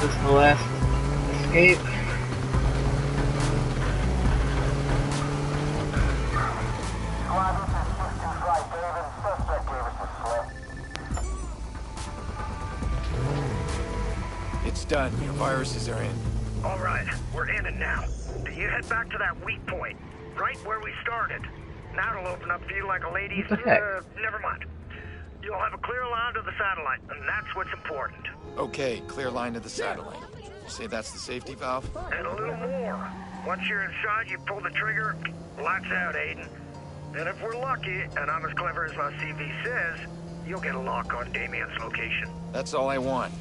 this the last escape? It's done. Your viruses are in. All right, we're in it now. You head back to that weak point, right where we started. Now it'll open up for you like a lady's... What the heck? Never mind. You'll have a clear line to the satellite, and that's what's important. Okay, clear line to the satellite. You say that's the safety valve? And a little more. Once you're inside, you pull the trigger, lights out, Aiden. And if we're lucky, and I'm as clever as my CV says, you'll get a lock on Damien's location. That's all I want.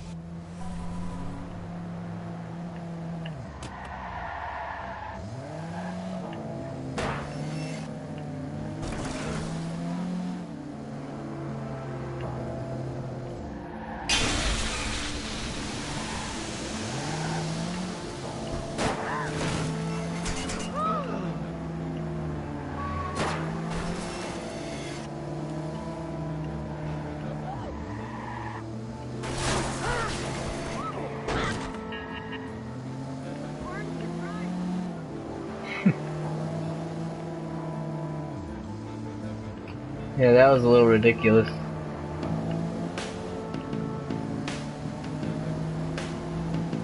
Yeah, that was a little ridiculous.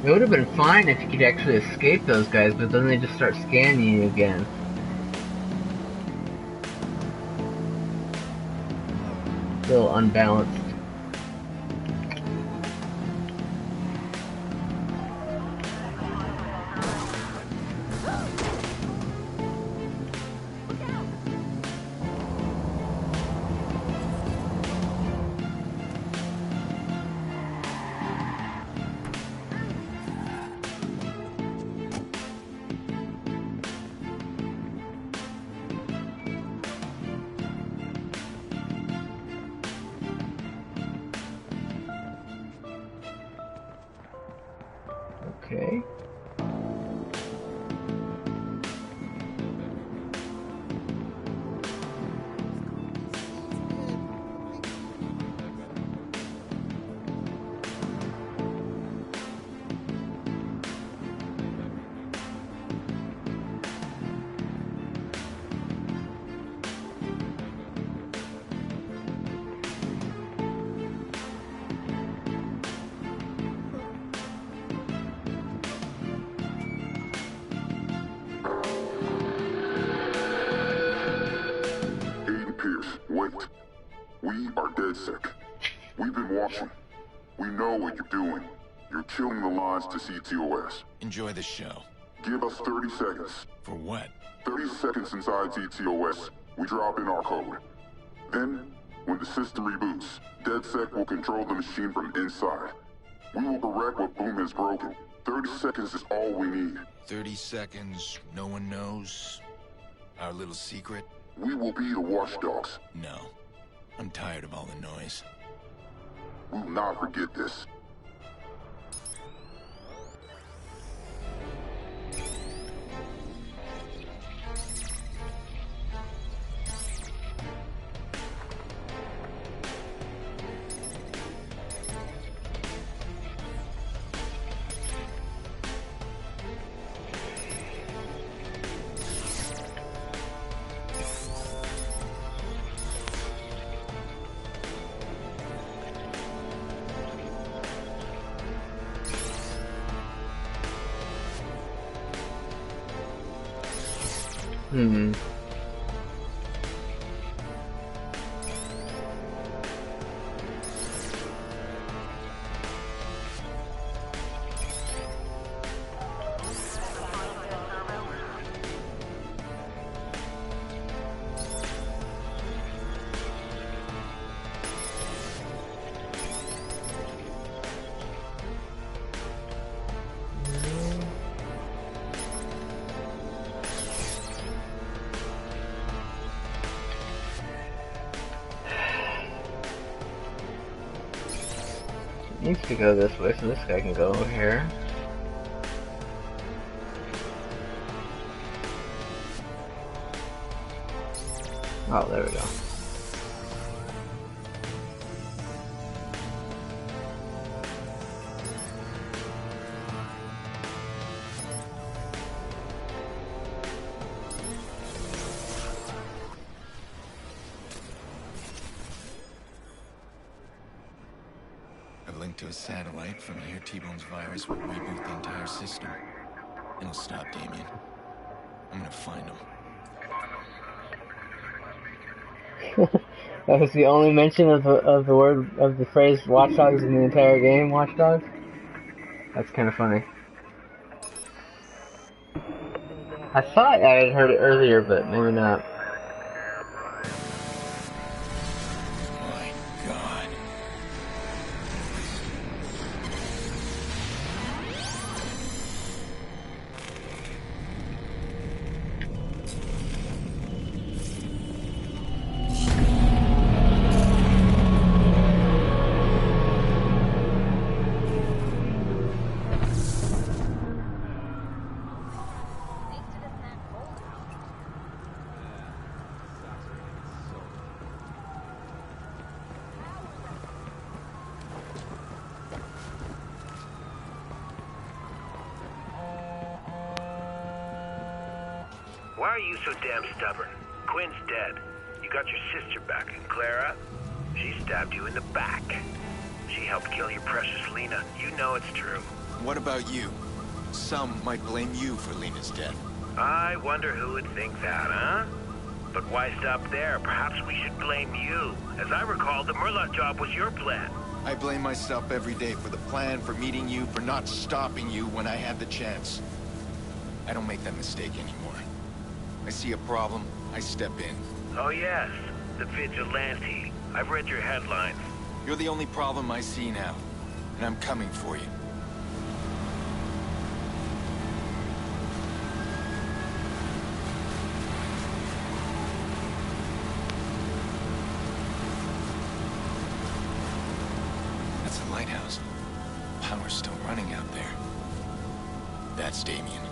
It would have been fine if you could actually escape those guys, but then they just start scanning you again. A little unbalanced. Okay. Wait. We are DedSec. We've been watching. We know what you're doing. You're killing the lines to CTOS. Enjoy the show. Give us 30 seconds. For what? 30 seconds inside CTOS, we drop in our code. Then, when the system reboots, DedSec will control the machine from inside. We will correct what Boom has broken. 30 seconds is all we need. 30 seconds, no one knows? Our little secret? We will be the watchdogs. No. I'm tired of all the noise. We will not forget this. Needs to go this way, so this guy can go over here. Oh, there we go. link to a satellite. From here, T-Bone's virus will reboot the entire system. It'll stop Damien. I'm gonna find him. That was the only mention of the phrase Watch Dogs in the entire game, Watch Dogs? That's kind of funny. I thought I had heard it earlier, but maybe not. My God. Why are you so damn stubborn? Quinn's dead. You got your sister back, and Clara? She stabbed you in the back. She helped kill your precious Lena. You know it's true. What about you? Some might blame you for Lena's death. I wonder who would think that, huh? But why stop there? Perhaps we should blame you. As I recall, the Murloc job was your plan. I blame myself every day for the plan, for meeting you, for not stopping you when I had the chance. I don't make that mistake anymore. I see a problem, I step in. Oh yes, the vigilante. I've read your headlines. You're the only problem I see now, and I'm coming for you. That's a lighthouse. Power's still running out there. That's Damien.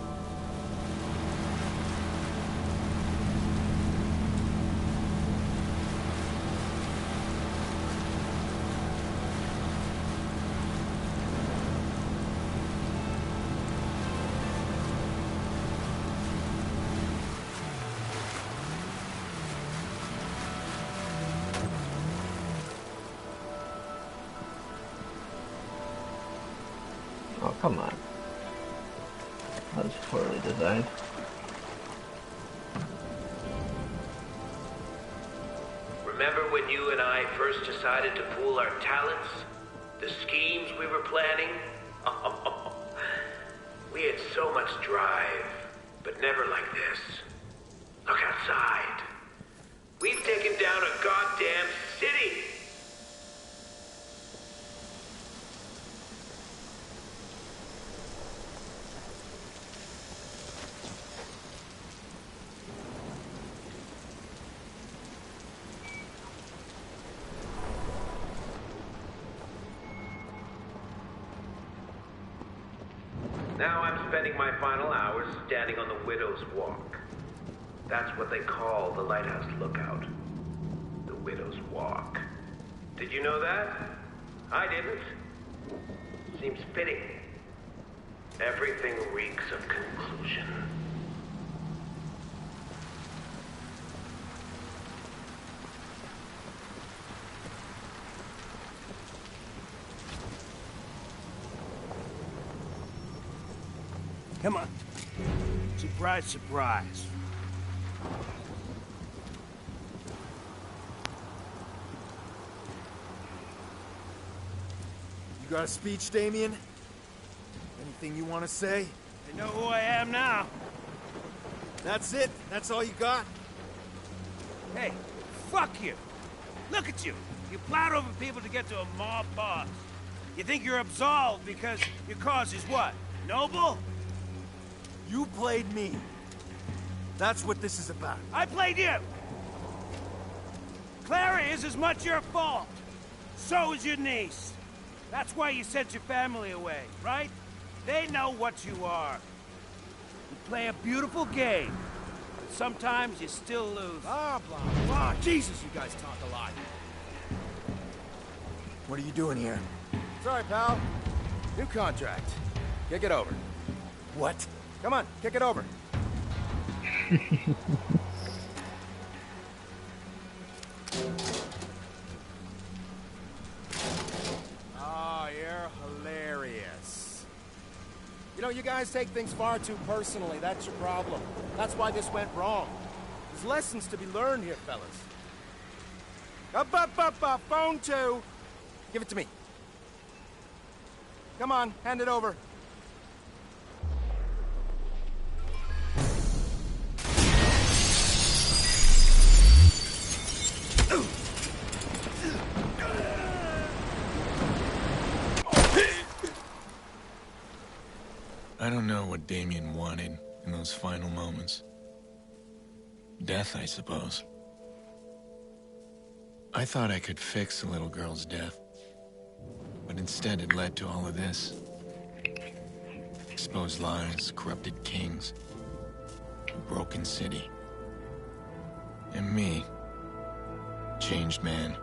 Oh, come on. That was poorly designed. Remember when you and I first decided to pool our talents? The schemes we were planning? We had so much drive, but never like this. Look outside. We've taken down a goddamn city! Now I'm spending my final hours standing on the Widow's Walk. That's what they call the Lighthouse Lookout. The Widow's Walk. Did you know that? I didn't. Seems fitting. Everything reeks of conclusion. Come on. Surprise, surprise. You got a speech, Damien? Anything you want to say? They know who I am now. That's it? That's all you got? Hey, fuck you. Look at you. You plowed over people to get to a mob boss. You think you're absolved because your cause is what? Noble? You played me. That's what this is about. I played you! Clara is as much your fault. So is your niece. That's why you sent your family away, right? They know what you are. You play a beautiful game. But sometimes you still lose. Blah, blah, blah. Jesus, you guys talk a lot. What are you doing here? Sorry, pal. New contract. Kick it over. What? Come on, kick it over. Oh, you're you guys take things far too personally. That's your problem. That's why this went wrong. There's lessons to be learned here, fellas. Up, phone 2. Give it to me. Come on, hand it over. I don't know what Damien wanted in those final moments. Death, I suppose. I thought I could fix the little girl's death, but instead it led to all of this. Exposed lies, corrupted kings, a broken city. And me, changed man.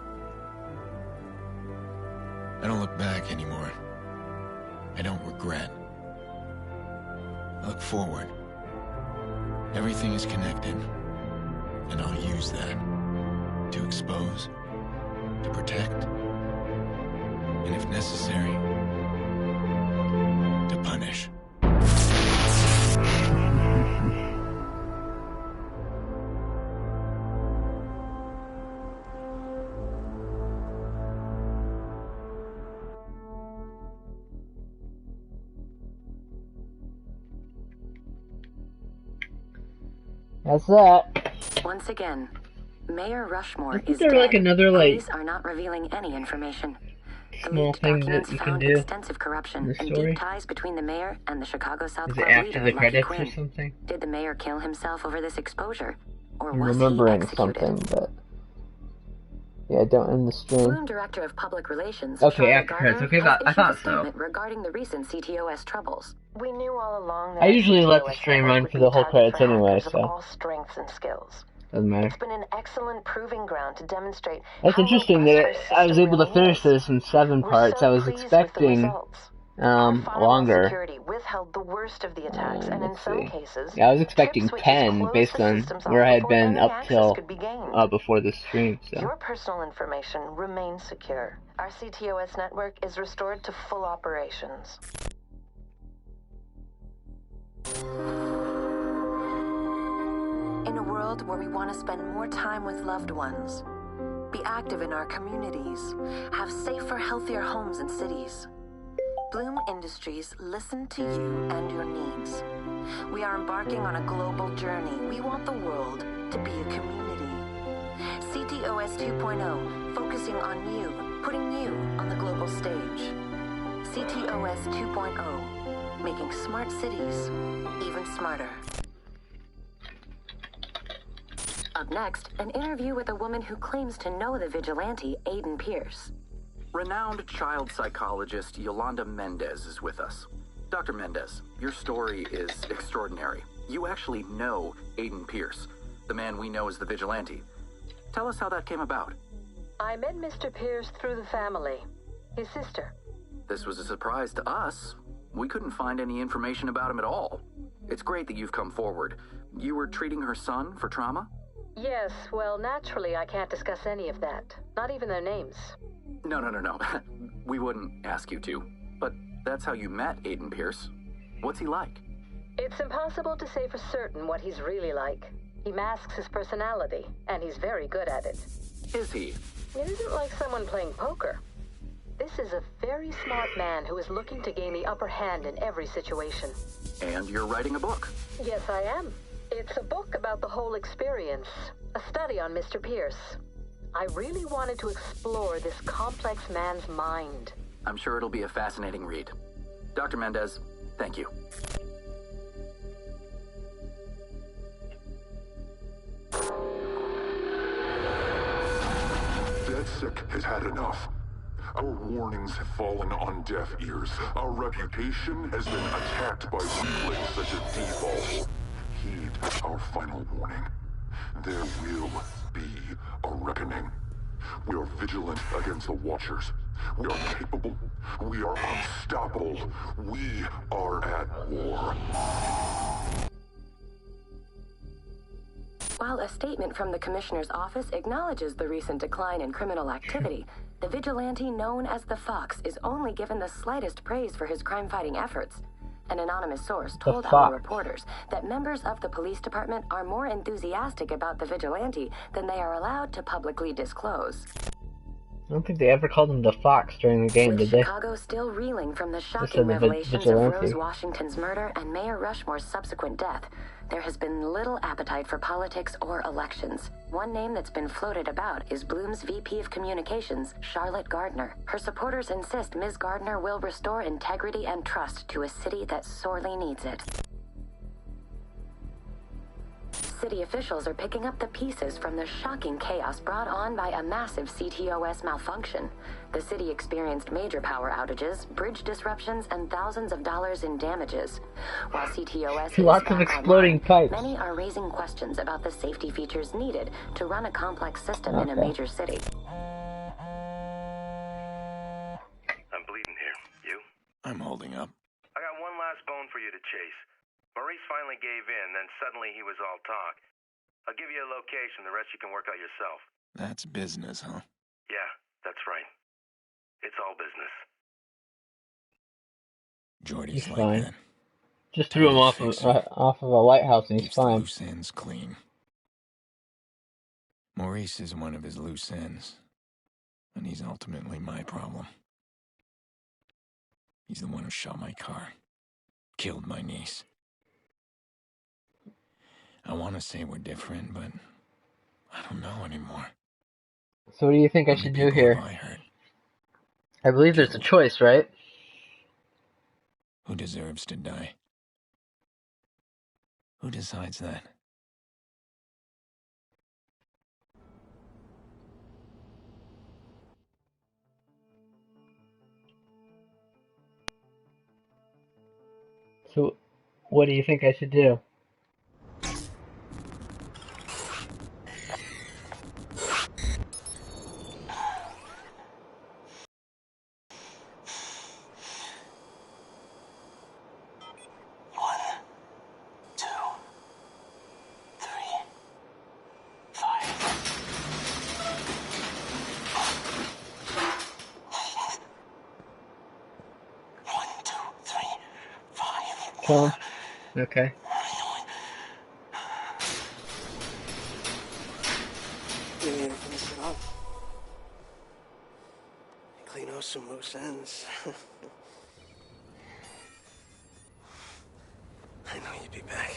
I don't look back anymore. I don't regret. I look forward. Everything is connected, and I'll use that to expose, to protect, and if necessary, to punish. That's that. Once again, Mayor Rushmore Isn't is there dead. like another Police are not revealing any information. The small leaked thing documents that you can found do extensive corruption in the and story? deep ties between the mayor and the Chicago South Is Club it after leader, the Lucky credits Quinn. or something? Did the mayor kill himself over this exposure, or I'm was remembering he executed? something, but yeah, don't end the stream. Bloom Director of Public Relations, Okay, Charlotte after credits. Gardner, Okay, has I thought issued a so. statement regarding the recent CTOS troubles. We knew all along that I usually let the CTOS stream network run would for be the whole a target credits for anyway, hackers of so all strengths and skills. doesn't matter. It's been an excellent proving ground to demonstrate That's how interesting robust that our I was system able to really finish is. this in 7 We're parts. so I was pleased with the expecting results. Our firewall longer. security withheld the worst of the attacks, and in Let's some see. cases, Yeah, I was expecting trip switches 10 closed based the on systems where off I had before been any up access till could be gained. before the stream. So Your personal information remains secure. Our CTOS network is restored to full operations. In a world where we want to spend more time with loved ones, be active in our communities, have safer, healthier homes and cities, Bloom Industries listen to you and your needs. We are embarking on a global journey. We want the world to be a community. CTOS 2.0, focusing on you, putting you on the global stage. CTOS 2.0, making smart cities even smarter. Up next, an interview with a woman who claims to know the vigilante, Aiden Pierce. Renowned child psychologist Yolanda Mendez is with us. Dr. Mendez, your story is extraordinary. You actually know Aiden Pierce, the man we know as the vigilante. Tell us how that came about. I met Mr. Pierce through the family, his sister. This was a surprise to us. We couldn't find any information about him at all. It's great that you've come forward. You were treating her son for trauma? Yes, well, naturally I can't discuss any of that. Not even their names. No. We wouldn't ask you to. But that's how you met Aiden Pierce. What's he like? It's impossible to say for certain what he's really like. He masks his personality, and he's very good at it. Is he? It isn't like someone playing poker. This is a very smart man who is looking to gain the upper hand in every situation. And you're writing a book. Yes, I am. It's a book about the whole experience, a study on Mr. Pierce. I really wanted to explore this complex man's mind. I'm sure it'll be a fascinating read. Dr. Mendez, thank you. DedSec has had enough. Our warnings have fallen on deaf ears. Our reputation has been attacked by weaklings such as Default. Heed our final warning. There will be a reckoning. We are vigilant against the Watchers. We are capable. We are unstoppable. We are at war. While a statement from the Commissioner's office acknowledges the recent decline in criminal activity, the vigilante known as the Fox is only given the slightest praise for his crime-fighting efforts. An anonymous source told our reporters that members of the police department are more enthusiastic about the vigilante than they are allowed to publicly disclose. I don't think they ever called him the Fox during the game, did they? Chicago still reeling from the shocking revelations of Rose Washington's murder and Mayor Rushmore's subsequent death, there has been little appetite for politics or elections. One name that's been floated about is Bloom's VP of Communications, Charlotte Gardner. Her supporters insist Ms. Gardner will restore integrity and trust to a city that sorely needs it. City officials are picking up the pieces from the shocking chaos brought on by a massive CTOS malfunction. The city experienced major power outages, bridge disruptions, and thousands of dollars in damages. While CTOS lots of exploding pipes. Many are raising questions about the safety features needed to run a complex system in a major city. I'm bleeding here. You? I'm holding up. I got one last bone for you to chase. Maurice finally gave in, then suddenly he was all talk. I'll give you a location, the rest you can work out yourself. That's business, huh? Yeah, that's right. It's all business. Jordy's like fine. that. Just threw him off of a lighthouse and he's fine. Loose ends clean. Maurice is one of his loose ends, and he's ultimately my problem. He's the one who shot my car, killed my niece. I want to say we're different, but I don't know anymore. So what do you think I should do here? I believe there's a choice, right? Who deserves to die? Who decides that? So what do you think I should do? Okay. You need to finish it up. Clean out some loose ends. I know you'd be back.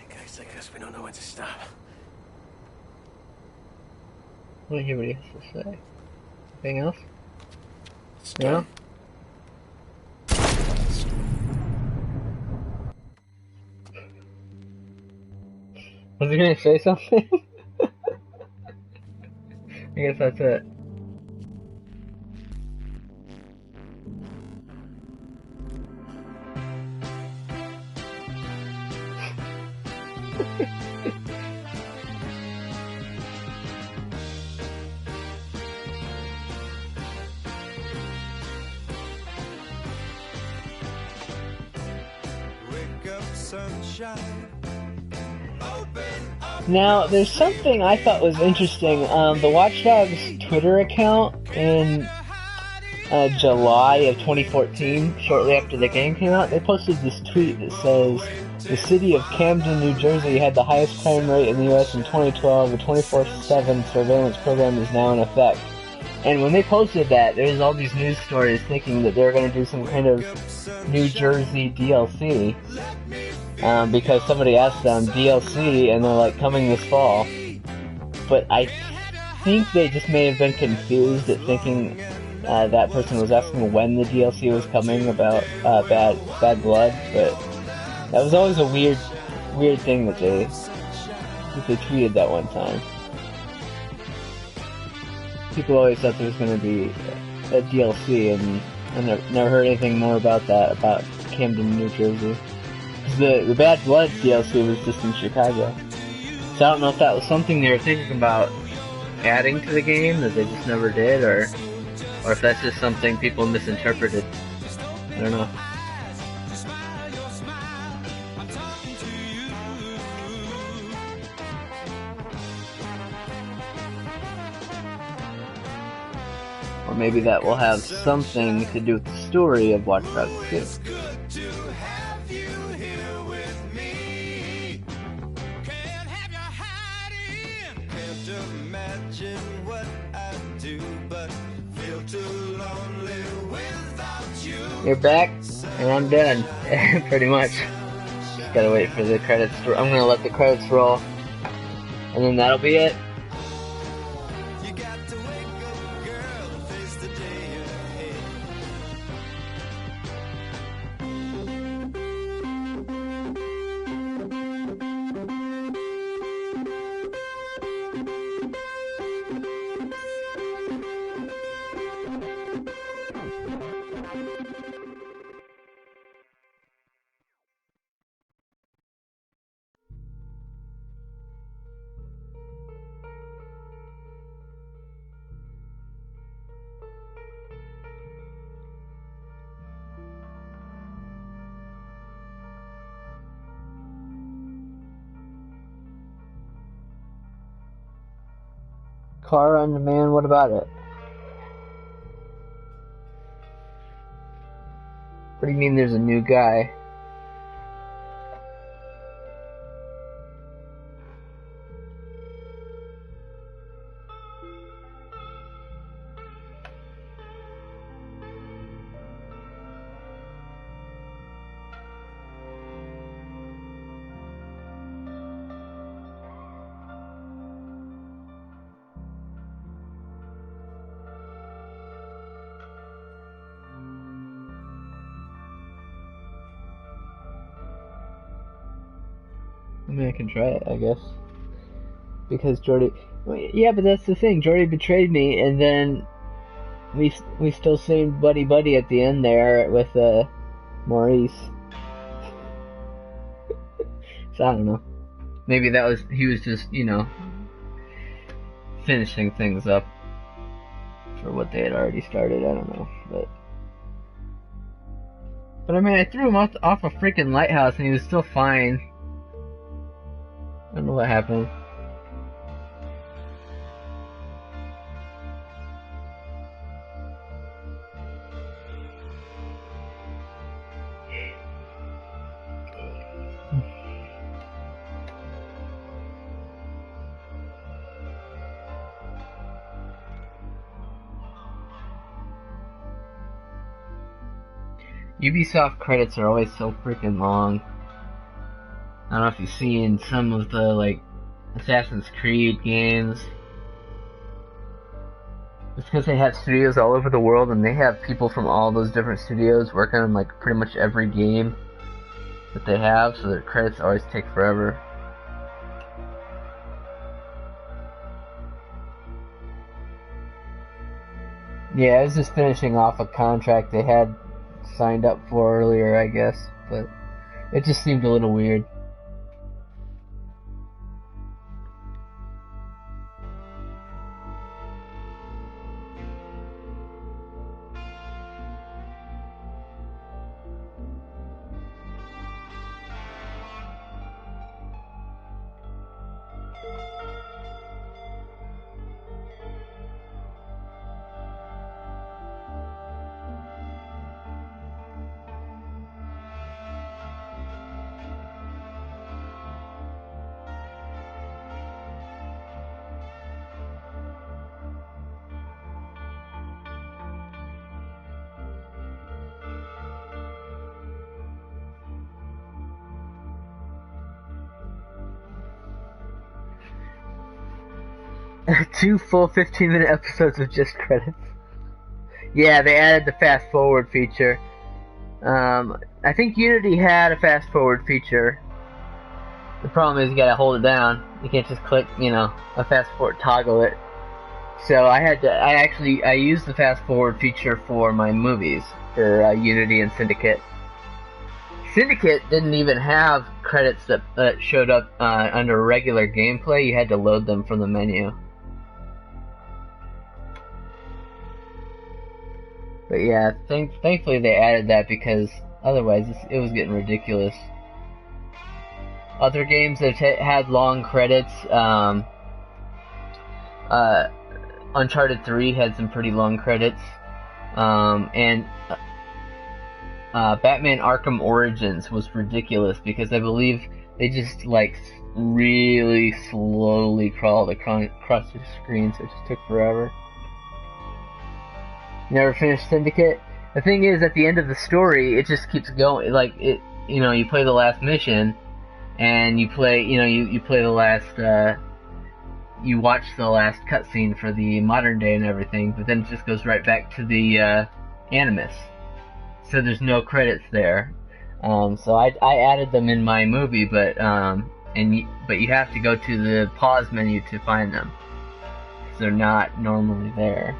Guys like us, we don't know when to stop. I want to hear what he has to say. Anything else? No? Was he gonna say something? I guess that's it. Wake up, sunshine. Now, there's something I thought was interesting. The Watch Dogs Twitter account in July of 2014, shortly after the game came out, they posted this tweet that says, the city of Camden, New Jersey had the highest crime rate in the U.S. in 2012. A 24/7 surveillance program is now in effect. And when they posted that, there was all these news stories thinking that they were going to do some kind of New Jersey DLC. Because somebody asked them DLC, and they're like, coming this fall. But I think they just may have been confused at thinking that person was asking when the DLC was coming about Bad Blood. But that was always a weird thing that they tweeted that one time. People always thought there was going to be a DLC, and I never heard anything more about that, about Camden, New Jersey. The Bad Blood DLC was just in Chicago. So I don't know if that was something they were thinking about adding to the game that they just never did, or if that's just something people misinterpreted. I don't know. Or maybe that will have something to do with the story of Watch Dogs 2. You're back, and I'm done. Pretty much. Just gotta wait for the credits to... I'm gonna let the credits roll, and then that'll be it. Car on Demand, what about it? What do you mean there's a new guy? I mean, I can try it, I guess. Because Jordy... Yeah, but that's the thing. Jordy betrayed me, and then we still seemed buddy-buddy at the end there with Maurice. So, I don't know. Maybe that was... He was just, you know, finishing things up for what they had already started. I don't know, But I mean, I threw him off a freaking lighthouse, and he was still fine. I don't know what happened. Ubisoft credits are always so freaking long. I don't know if you've seen some of the, like, Assassin's Creed games. It's because they have studios all over the world, and they have people from all those different studios working on, like, pretty much every game that they have, so their credits always take forever. Yeah, I was just finishing off a contract they had signed up for earlier, I guess, but it just seemed a little weird. Two full 15-minute episodes of just credits. Yeah, they added the fast forward feature. I think Unity had a fast forward feature. The problem is you gotta hold it down. You can't just click, you know, a fast forward, toggle it. So I used the fast forward feature for my movies, for Unity and Syndicate. Syndicate didn't even have credits that showed up under regular gameplay. You had to load them from the menu. But yeah, thankfully they added that, because otherwise it was getting ridiculous. Other games that had long credits, Uncharted 3 had some pretty long credits. And Batman Arkham Origins was ridiculous because I believe they just like really slowly crawled across the screen, so it just took forever. Never finished Syndicate. The thing is, at the end of the story, it just keeps going. Like it, you play the last mission, and you play, you play the last, you watch the last cutscene for the modern day and everything, but then it just goes right back to the Animus. So there's no credits there. So I added them in my movie, but you have to go to the pause menu to find them. They're not normally there.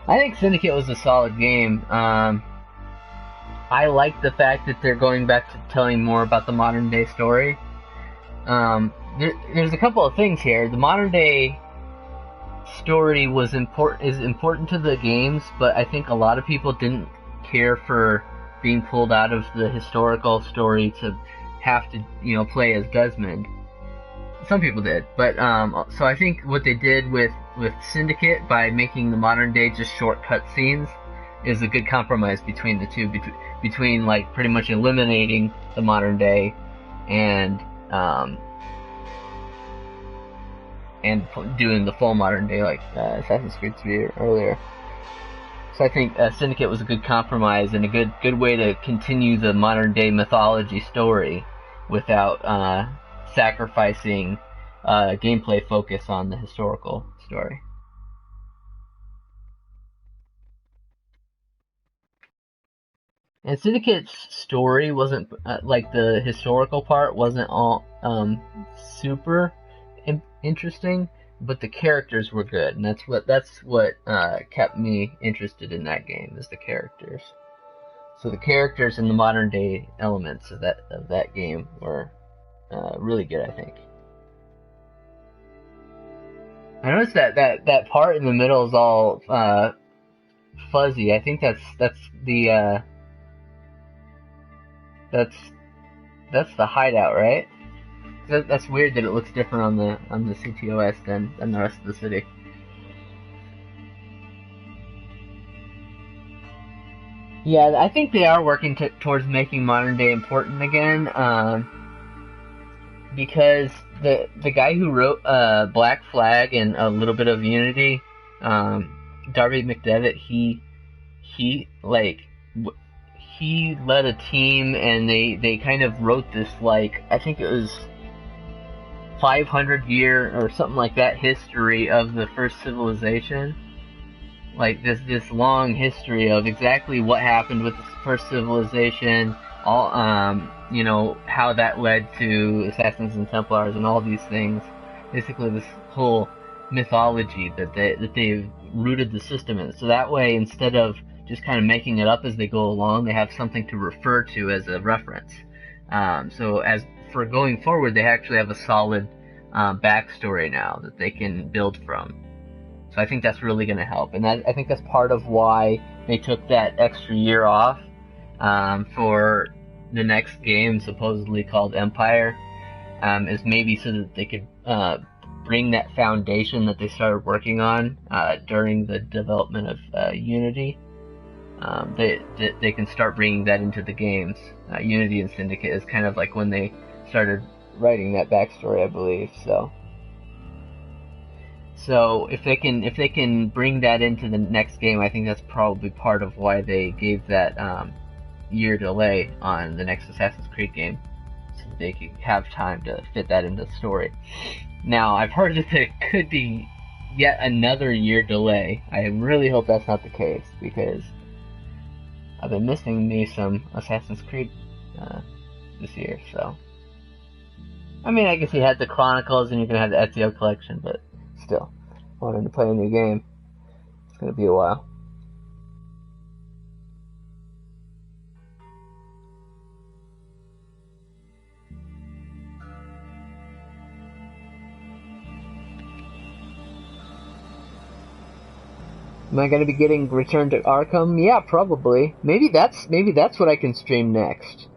I think Syndicate was a solid game. I like the fact that they're going back to telling more about the modern day story. There's a couple of things here. The modern day story is important to the games, but I think a lot of people didn't care for being pulled out of the historical story to have to, play as Desmond. Some people did, but so I think what they did with Syndicate by making the modern day just short cutscenes is a good compromise between the two, between like pretty much eliminating the modern day and doing the full modern day like Assassin's Creed 3 earlier. So I think Syndicate was a good compromise and a good way to continue the modern day mythology story without sacrificing gameplay focus on the historical story. And Syndicate's story wasn't like the historical part wasn't all super interesting, but the characters were good, and that's what kept me interested in that game, is the characters. So the characters and the modern day elements of that game were really good, I think. I noticed that part in the middle is all fuzzy. I think that's the hideout, right? That's weird that it looks different on the CTOS than the rest of the city. Yeah, I think they are working towards making modern day important again, because the guy who wrote Black Flag and a little bit of Unity, Darby McDevitt, he led a team, and they kind of wrote this, like, I think it was 500-year or something like that history of the first civilization. Like this long history of exactly what happened with the first civilization, all how that led to Assassins and Templars and all these things. Basically, this whole mythology that they've rooted the system in. So that way, instead of just kind of making it up as they go along, they have something to refer to as a reference. So as for going forward, they actually have a solid backstory now that they can build from. So I think that's really going to help, and I think that's part of why they took that extra year off for the next game, supposedly called Empire, is maybe so that they could bring that foundation that they started working on during the development of Unity. They can start bringing that into the games. Unity and Syndicate is kind of like when they started writing that backstory, I believe. So if they can bring that into the next game, I think that's probably part of why they gave that year delay on the next Assassin's Creed game, so that they could have time to fit that into the story. Now, I've heard that there could be yet another year delay. I really hope that's not the case, because I've been missing me some Assassin's Creed this year. So, I mean, I guess you had the Chronicles and you're gonna have the Ezio collection, but still, wanting to play a new game, it's gonna be a while. Am I gonna be getting Return to Arkham? Yeah, probably. Maybe that's what I can stream next.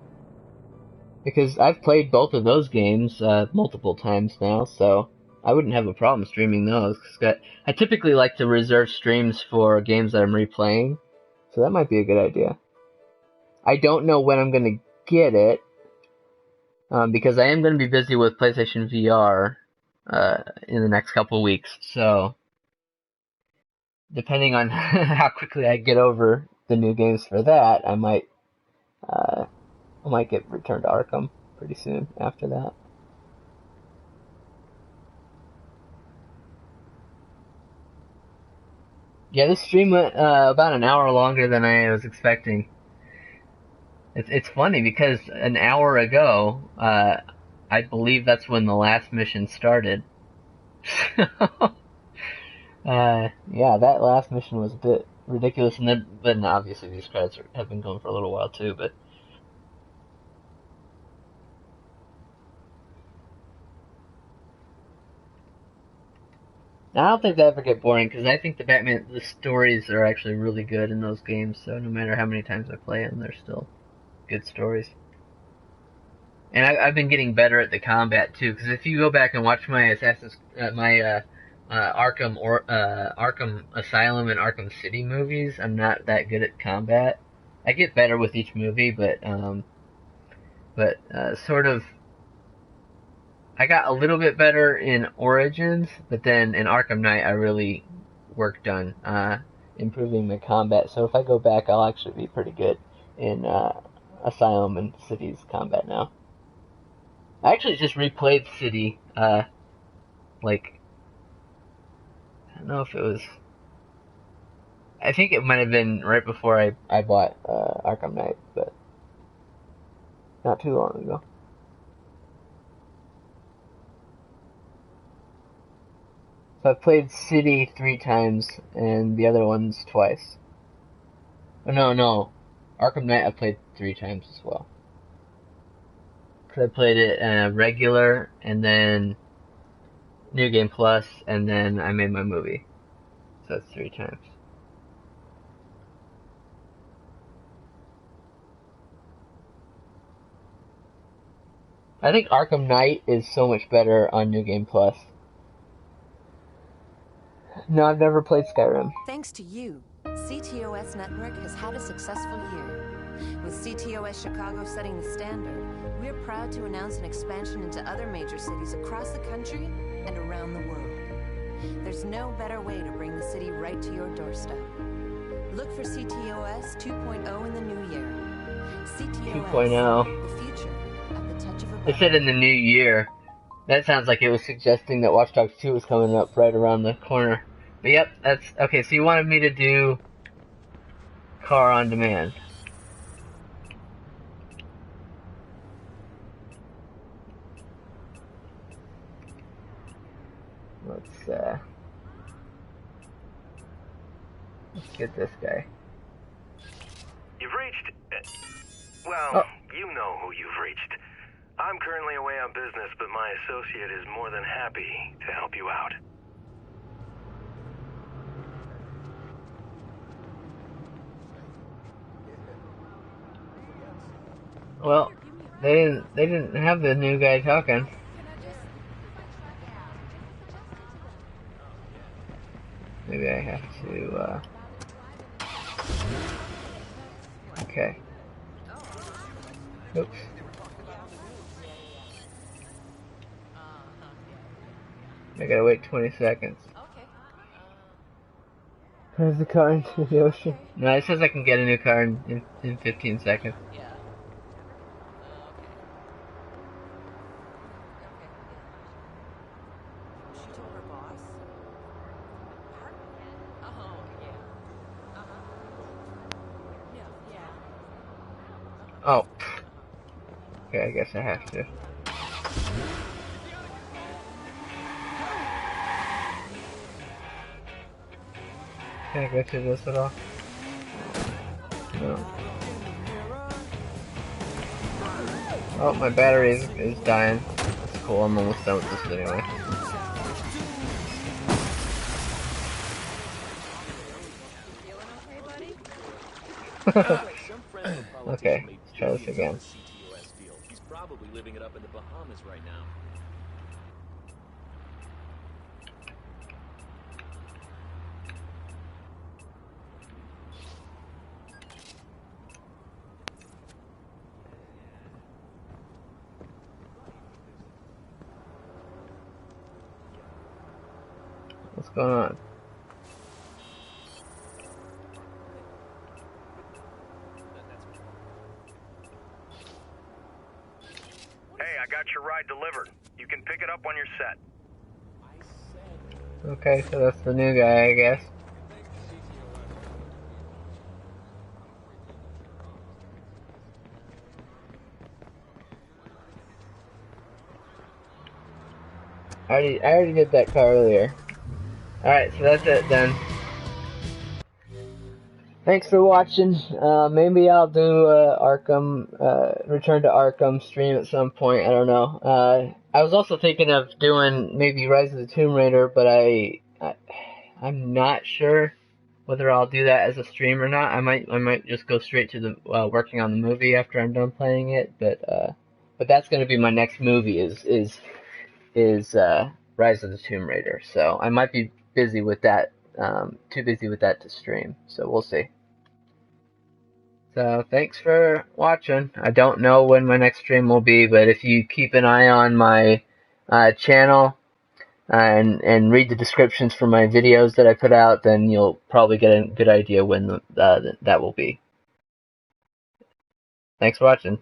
Because I've played both of those games multiple times now, so I wouldn't have a problem streaming those. 'Cause I typically like to reserve streams for games that I'm replaying, so that might be a good idea. I don't know when I'm going to get it, because I am going to be busy with PlayStation VR in the next couple weeks, so depending on how quickly I get over the new games for that, I might get Return to Arkham pretty soon after that. Yeah, this stream went about an hour longer than I was expecting. It's funny because an hour ago, I believe that's when the last mission started. Yeah, that last mission was a bit ridiculous, and then obviously these credits have been going for a little while too, but. I don't think they ever get boring, because I think the stories are actually really good in those games, so no matter how many times I play them, they're still good stories. And I've been getting better at the combat too, because if you go back and watch my Arkham Asylum and Arkham City movies, I'm not that good at combat. I get better with each movie, but sort of. I got a little bit better in Origins, but then in Arkham Knight I really worked on improving my combat. So if I go back, I'll actually be pretty good in Asylum and City's combat now. I actually just replayed City, I don't know if it was. I think it might have been right before I bought Arkham Knight, but not too long ago. So I've played City 3 times, and the other ones twice. Oh, no. Arkham Knight I played 3 times as well. Because I played it regular, and then New Game Plus, and then I made my movie. So that's 3 times. I think Arkham Knight is so much better on New Game Plus. No, I've never played Skyrim. Thanks to you, CTOS Network has had a successful year. With CTOS Chicago setting the standard, we're proud to announce an expansion into other major cities across the country and around the world. There's no better way to bring the city right to your doorstep. Look for CTOS 2.0 in the new year. CTOS 2.0. The future at the touch of a button. It said in the new year. That sounds like it was suggesting that Watch Dogs 2 was coming up right around the corner. But yep, that's... Okay, so you wanted me to do Car on Demand. Let's get this guy. You've reached... well, You know who you've reached. I'm currently away on business, but my associate is more than happy to help you out. Well, they didn't have the new guy talking. Maybe I have to, okay. Oops. I gotta wait 20 seconds. There's the car into the ocean. No, it says I can get a new car in 15 seconds. Oh. Okay, I guess I have to. Can I go through this at all? No. Oh, my battery is dying. That's cool, I'm almost done with this anyway. Okay, let's try this again. He's probably living it up in the Bahamas right now. What's going on? Hey, I got your ride delivered. You can pick it up when you're set. Okay, so that's the new guy, I guess. I already did that car earlier. Alright, so that's it then. Thanks for watching. Maybe I'll do Arkham, Return to Arkham stream at some point. I don't know. I was also thinking of doing maybe Rise of the Tomb Raider, but I'm not sure whether I'll do that as a stream or not. I might just go straight to the working on the movie after I'm done playing it. But that's going to be my next movie is Rise of the Tomb Raider. So I might be busy with that. Too busy with that to stream. So we'll see. So thanks for watching. I don't know when my next stream will be, but if you keep an eye on my channel and read the descriptions for my videos that I put out, then you'll probably get a good idea when that will be. Thanks for watching.